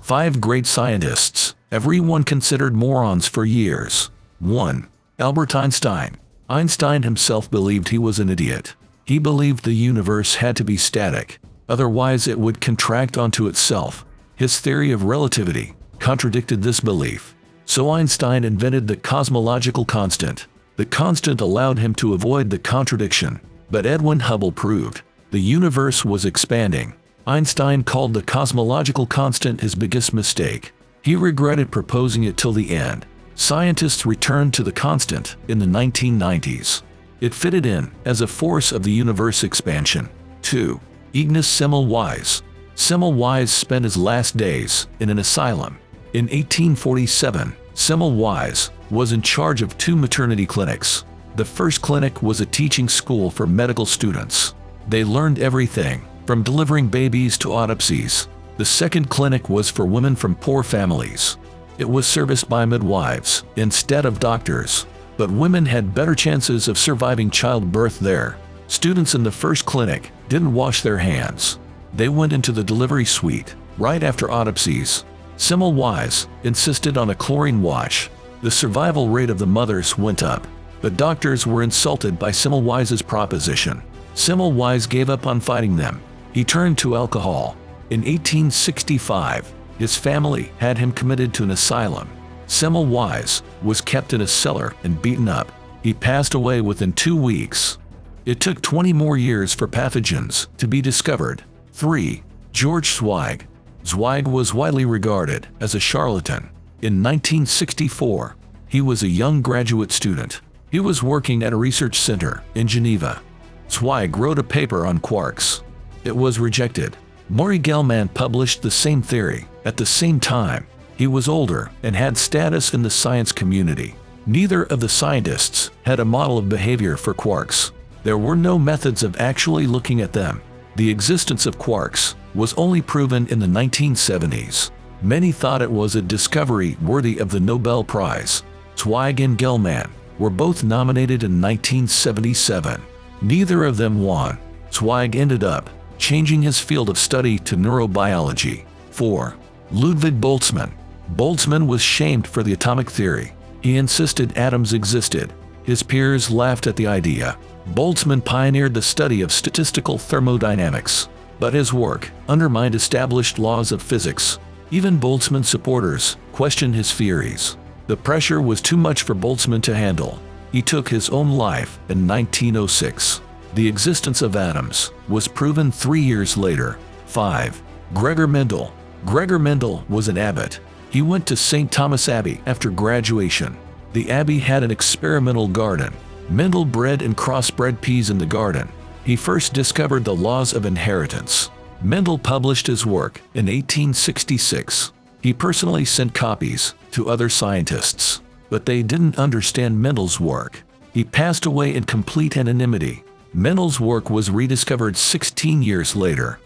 5 great scientists, everyone considered morons for years. 1. Albert Einstein. Einstein himself believed he was an idiot. He believed the universe had to be static, otherwise it would contract onto itself. His theory of relativity contradicted this belief. So Einstein invented the cosmological constant. The constant allowed him to avoid the contradiction. But Edwin Hubble proved the universe was expanding. Einstein called the cosmological constant his biggest mistake. He regretted proposing it till the end. Scientists returned to the constant in the 1990s. It fitted in as a force of the universe expansion. 2. Ignaz Semmelweis. Semmelweis spent his last days in an asylum. In 1847, Semmelweis was in charge of 2 maternity clinics. The first clinic was a teaching school for medical students. They learned everything, from delivering babies to autopsies. The second clinic was for women from poor families. It was serviced by midwives instead of doctors, but women had better chances of surviving childbirth there. Students in the first clinic didn't wash their hands. They went into the delivery suite right after autopsies. Semmelweis insisted on a chlorine wash. The survival rate of the mothers went up. The doctors were insulted by Semmelweis's proposition. Semmelweis gave up on fighting them. He turned to alcohol. In 1865, his family had him committed to an asylum. Semmelweis was kept in a cellar and beaten up. He passed away within 2 weeks. It took 20 more years for pathogens to be discovered. 3. George Zweig. Zweig was widely regarded as a charlatan. In 1964, he was a young graduate student. He was working at a research center in Geneva. Zweig wrote a paper on quarks. It was rejected. Maury Gell-Mann published the same theory. At the same time, he was older and had status in the science community. Neither of the scientists had a model of behavior for quarks. There were no methods of actually looking at them. The existence of quarks was only proven in the 1970s. Many thought it was a discovery worthy of the Nobel Prize. Zweig and Gell-Mann were both nominated in 1977. Neither of them won. Zweig ended up changing his field of study to neurobiology. 4. Ludwig Boltzmann. Boltzmann was shamed for the atomic theory. He insisted atoms existed. His peers laughed at the idea. Boltzmann pioneered the study of statistical thermodynamics, but his work undermined established laws of physics. Even Boltzmann supporters questioned his theories. The pressure was too much for Boltzmann to handle. He took his own life in 1906. The existence of atoms was proven 3 years later. 5. Gregor Mendel. Gregor Mendel was an abbot. He went to St. Thomas Abbey after graduation. The abbey had an experimental garden. Mendel bred and crossbred peas in the garden. He first discovered the laws of inheritance. Mendel published his work in 1866. He personally sent copies to other scientists, but they didn't understand Mendel's work. He passed away in complete anonymity. Mendel's work was rediscovered 16 years later.